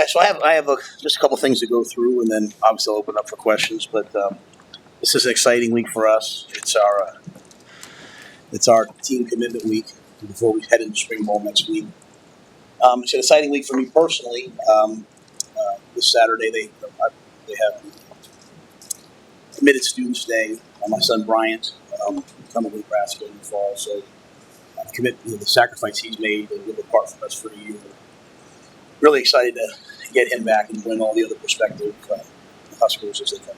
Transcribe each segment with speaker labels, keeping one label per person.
Speaker 1: So I have just a couple things to go through, and then obviously I'll open up for questions. But this is an exciting week for us. It's our team commitment week before we head into spring ball next week. It's an exciting week for me personally. This Saturday they have committed students day. My son Bryant coming to Nebraska in the fall, so the sacrifice he's made and live apart from us for a year. Really excited to get him back and bring all the other prospective Huskers as they come.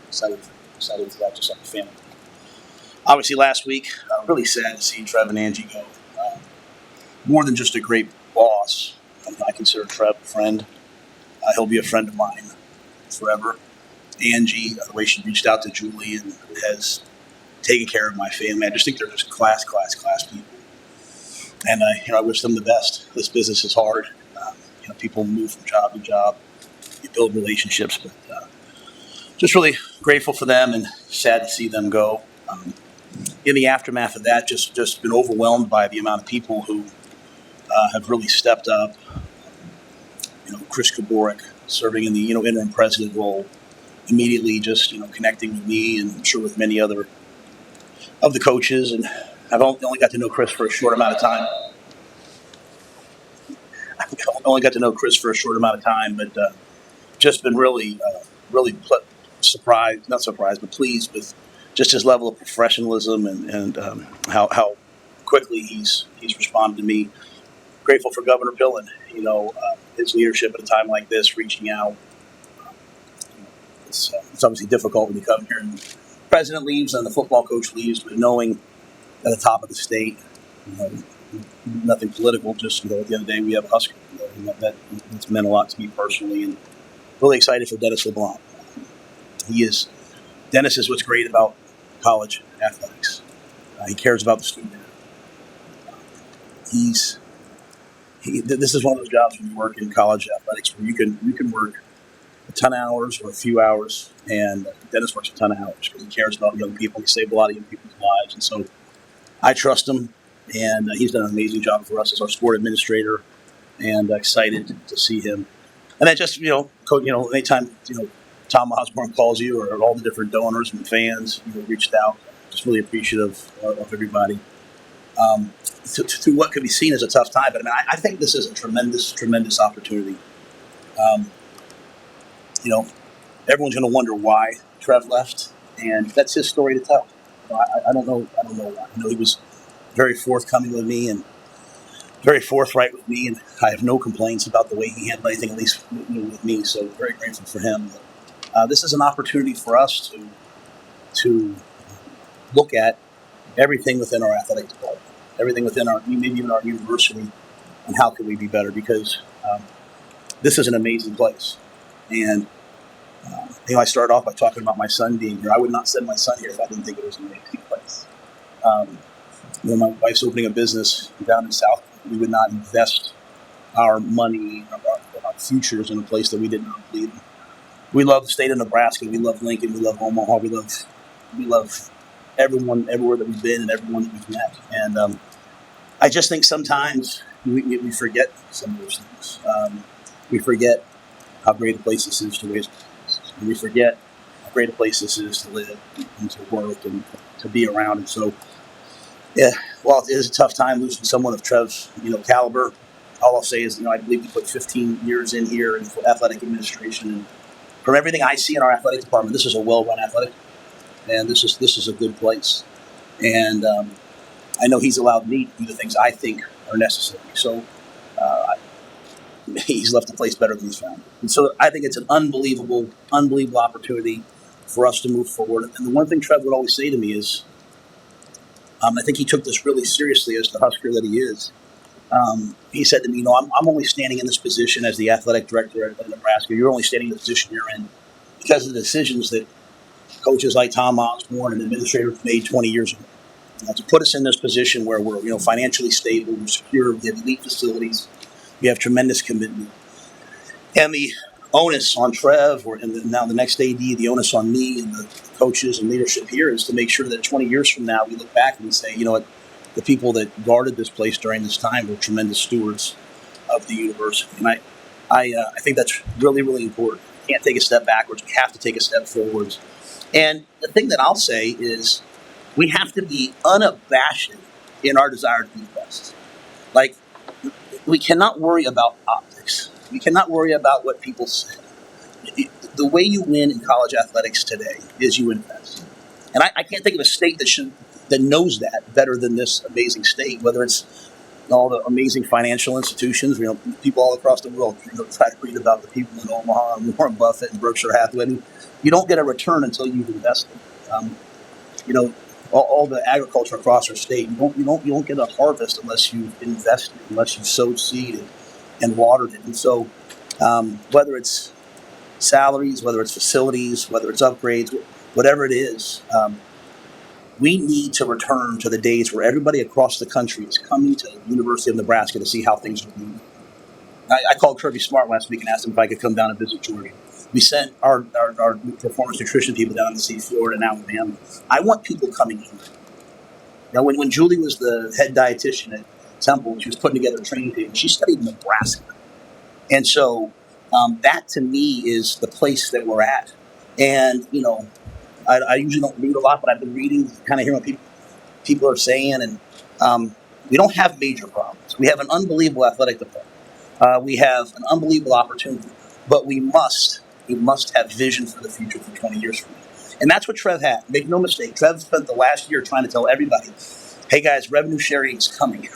Speaker 1: Excited for that, just like a family. Obviously, last week, really sad to see Trev and Angie go. More than just a great boss, I consider Trev a friend. He'll be a friend of mine forever. Angie, the way she reached out to Julie and has taken care of my family, I just think they're just class people. And I wish them the best. This business is hard. People move from job to job. You build relationships, but just really grateful for them and sad to see them go. In the aftermath of that, just been overwhelmed by the amount of people who have really stepped up. Chris Kaborik serving in the interim president role, immediately just connecting with me and I'm sure with many other of the coaches. And I've only got to know Chris for a short amount of time. But just been really surprised, not surprised, but pleased with just his level of professionalism and how quickly he's responded to me. Grateful for Governor Pillen, his leadership at a time like this, reaching out. It's obviously difficult when you come here and the president leaves and the football coach leaves, but knowing at the top of the state, nothing political, just at the end of the day, we have a Husker. That's meant a lot to me personally, and really excited for Dennis LeBlanc. Dennis is what's great about college athletics. He cares about the student. This is one of those jobs when you work in college athletics where you can work a ton of hours or a few hours, and Dennis works a ton of hours because he cares about young people. He saved a lot of young people's lives, and so I trust him, and he's done an amazing job for us as our sport administrator, and excited to see him. And then just anytime Tom Osborne calls you or all the different donors and fans reached out, just really appreciative of everybody. To what could be seen as a tough time, but I think this is a tremendous opportunity. Everyone's going to wonder why Trev left, and that's his story to tell. I don't know why. He was very forthcoming with me and very forthright with me, and I have no complaints about the way he handled anything, at least with me. So very grateful for him. This is an opportunity for us to look at everything within our athletic department, everything within maybe even our university, and how can we be better? Because this is an amazing place, and I started off by talking about my son being here. I would not send my son here if I didn't think it was an amazing place. My wife's opening a business down in South. We would not invest our money, our futures in a place that we did not believe in. We love the state of Nebraska. We love Lincoln. We love Omaha. We love everyone, everywhere that we've been, and everyone that we've met. And I just think sometimes we forget some of those things. We forget how great a place this is to raise kids. And we forget how great a place this is to live and to work and to be around. And so, yeah, while it is a tough time losing someone of Trev's caliber, all I'll say is I believe we put 15 years in here in athletic administration, and from everything I see in our athletic department, this is a well-run athletic, and this is a good place. And I know he's allowed me to do the things I think are necessary. So he's left the place better than he's found it. And so I think it's an unbelievable opportunity for us to move forward. And the one thing Trev would always say to me is, I think he took this really seriously as the Husker that he is. He said to me, I'm only standing in this position as the athletic director at Nebraska. You're only standing in the position you're in because of the decisions that coaches like Tom Osborne and administrators made 20 years ago. To put us in this position where we're financially stable, we're secure, we have elite facilities, we have tremendous commitment. And the onus on Trev, and now the next AD, the onus on me and the coaches and leadership here is to make sure that 20 years from now we look back and we say, the people that guarded this place during this time were tremendous stewards of the university. And I think that's really, really important. You can't take a step backwards. We have to take a step forwards. And the thing that I'll say is we have to be unabashed in our desire to be the best. Like, we cannot worry about optics. We cannot worry about what people say. The way you win in college athletics today is you invest. And I can't think of a state that knows that better than this amazing state, whether it's all the amazing financial institutions, people all across the world, try to read about the people in Omaha and Warren Buffett and Berkshire Hathaway. I mean, you don't get a return until you've invested. All the agriculture across our state, you don't get a harvest unless you've invested, unless you've sowed seed and watered it. And so, whether it's salaries, whether it's facilities, whether it's upgrades, whatever it is, we need to return to the days where everybody across the country is coming to the University of Nebraska to see how things are moving. I called Kirby Smart last week and asked him if I could come down and visit Georgia. We sent our performance nutrition people down to see Florida and Alabama. I want people coming in. Now, when Julie was the head dietitian at Temple, she was putting together a training team. She studied Nebraska. And so that, to me, is the place that we're at. And, I usually don't read a lot, but I've been reading, kind of hearing what people are saying. And we don't have major problems. We have an unbelievable athletic department. We have an unbelievable opportunity. But we must have vision for the future for 20 years from now. And that's what Trev had. Make no mistake. Trev spent the last year trying to tell everybody, hey, guys, revenue sharing is coming.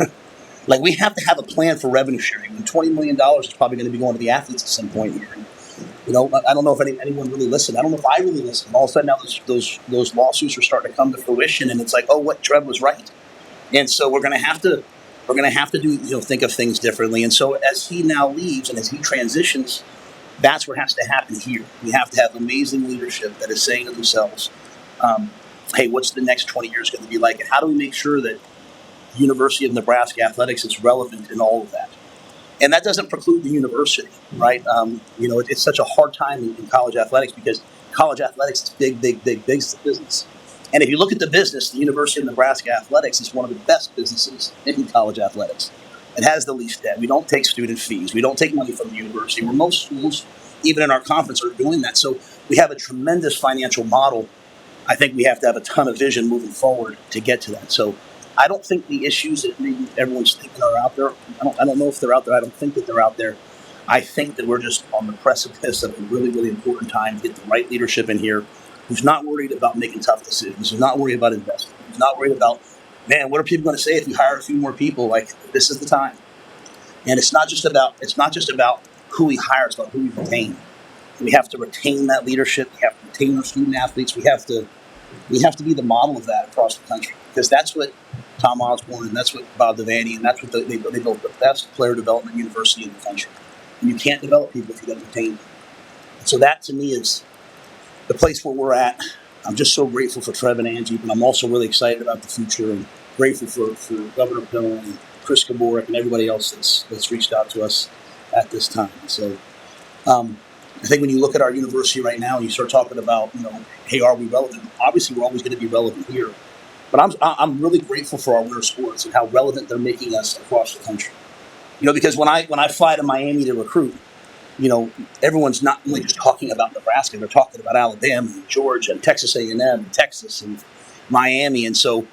Speaker 1: Like, we have to have a plan for revenue sharing. And $20 million is probably going to be going to the athletes at some point here. I don't know if anyone really listened. I don't know if I really listened. All of a sudden, now those lawsuits are starting to come to fruition, and it's like, oh, what, Trev was right. And so we're going to have to do, think of things differently. And so as he now leaves and as he transitions, that's what has to happen here. We have to have amazing leadership that is saying to themselves, hey, what's the next 20 years going to be like? And how do we make sure that the University of Nebraska athletics is relevant in all of that? And that doesn't preclude the university, right? It's such a hard time in college athletics because college athletics is big business. And if you look at the business, the University of Nebraska athletics is one of the best businesses in college athletics. It has the least debt. We don't take student fees. We don't take money from the university, where most schools, even in our conference, are doing that. So we have a tremendous financial model. I think we have to have a ton of vision moving forward to get to that. So I don't think the issues that maybe everyone's thinking are out there. I don't know if they're out there. I don't think that they're out there. I think that we're just on the precipice of a really, really important time to get the right leadership in here who's not worried about making tough decisions, who's not worried about investing, who's not worried about, man, what are people going to say if we hire a few more people? Like, this is the time. And it's not just about who we hire, it's about who we retain. We have to retain that leadership. We have to retain our student athletes. We have to be the model of that across the country, because that's what Tom Osborne and that's what Bob Devaney and that's what they built the best player development university in the country. And you can't develop people if you don't retain them. So that, to me, is the place where we're at. I'm just so grateful for Trev and Angie, but I'm also really excited about the future and grateful for Governor Pill and Chris Kaborik and everybody else that's reached out to us at this time. So I think when you look at our university right now and you start talking about, hey, are we relevant? Obviously, we're always going to be relevant here. But I'm really grateful for our winter sports and how relevant they're making us across the country. Because when I fly to Miami to recruit, everyone's not only just talking about Nebraska, they're talking about Alabama and Georgia and Texas A&M and Texas and Miami. And so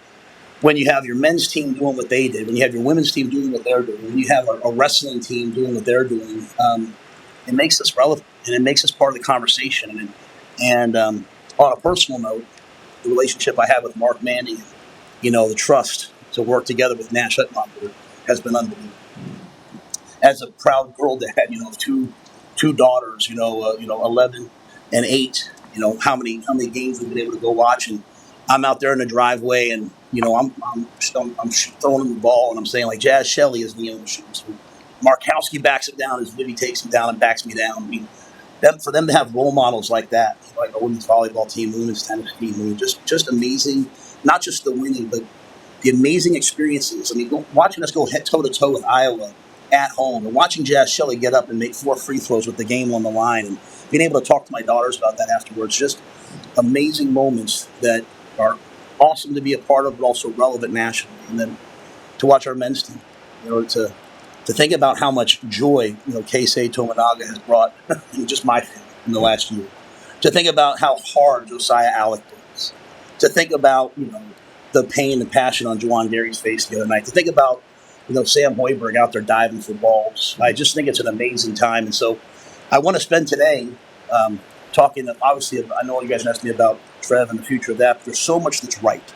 Speaker 1: when you have your men's team doing what they did, when you have your women's team doing what they're doing, when you have a wrestling team doing what they're doing, it makes us relevant and it makes us part of the conversation. And on a personal note, the relationship I have with Mark Manning, the trust to work together with Nash Hutmacher has been unbelievable. As a proud girl dad, of two daughters, 11 and 8, how many games we've been able to go watch, and I'm out there in the driveway, and I'm throwing him the ball, and I'm saying, like, Jazz Shelley is the owner shoots. Markowski backs it down as Vivi takes him down and backs me down. I mean, for them to have role models like that, like a women's volleyball team, women's tennis team, just amazing. Not just the winning, but the amazing experiences. I mean, watching us go toe to toe with Iowa at home, and watching Jazz Shelley get up and make 4 free throws with the game on the line, and being able to talk to my daughters about that afterwards. Just amazing moments that are awesome to be a part of, but also relevant nationally. And then to watch our men's team, to To think about how much joy, Keisei Tominaga has brought in just my family in the last year. To think about how hard Josiah Alec was. To think about, the pain and passion on Juwan Gary's face the other night. To think about, Sam Hoiberg out there diving for balls. I just think it's an amazing time. And so I want to spend today talking, obviously, I know you guys asked me about Trev and the future of that, but there's so much that's right.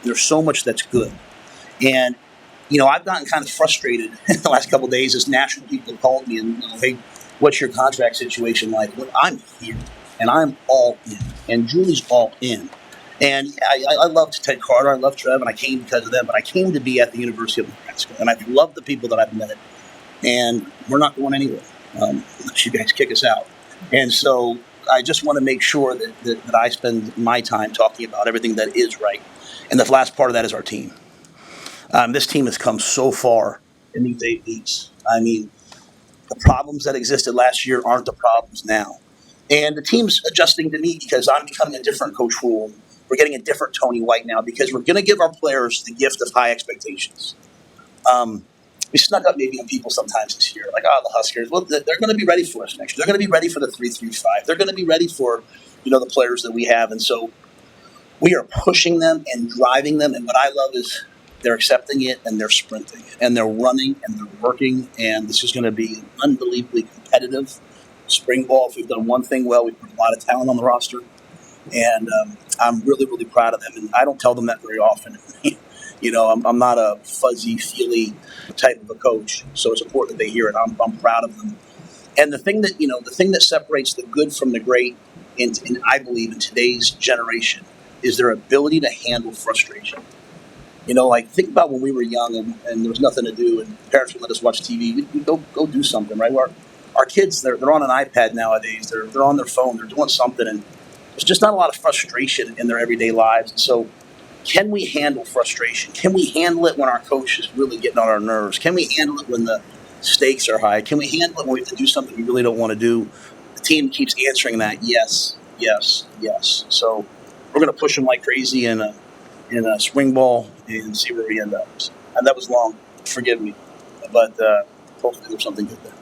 Speaker 1: There's so much that's good. And, I've gotten kind of frustrated in the last couple of days as national people have called me and, hey, what's your contract situation like? Well, I'm here, and I'm all in, and Julie's all in. And I loved Ted Carter, I love Trev, and I came because of them, but I came to be at the University of Nebraska, and I've loved the people that I've met, and we're not going anywhere unless you guys kick us out. And so I just want to make sure that I spend my time talking about everything that is right. And the last part of that is our team. This team has come so far in these 8 weeks. I mean, the problems that existed last year aren't the problems now. And the team's adjusting to me because I'm becoming a different Coach Rhule. We're getting a different Tony White now because we're going to give our players the gift of high expectations. We snuck up maybe on people sometimes this year, like, the Huskers. Well, they're going to be ready for us next year. They're going to be ready for the 3-3-5. They're going to be ready for, the players that we have. And so we are pushing them and driving them. And what I love is they're accepting it and they're sprinting and they're running and they're working. And this is going to be unbelievably competitive spring ball. If we've done one thing well, we've put a lot of talent on the roster. And I'm really, really proud of them. And I don't tell them that very often. I'm not a fuzzy, feely type of a coach. So it's important that they hear it. I'm proud of them. And the thing that separates the good from the great, in I believe in today's generation, is their ability to handle frustration. Think about when we were young and there was nothing to do and parents would let us watch TV. We'd go do something, right? Our kids, they're on an iPad nowadays. They're on their phone. They're doing something. And there's just not a lot of frustration in their everyday lives. And so can we handle frustration? Can we handle it when our coach is really getting on our nerves? Can we handle it when the stakes are high? Can we handle it when we have to do something we really don't want to do? The team keeps answering that, yes, yes, yes. So we're going to push them like crazy in a spring ball and see where we end up. And that was long. Forgive me. But hopefully there's something good there.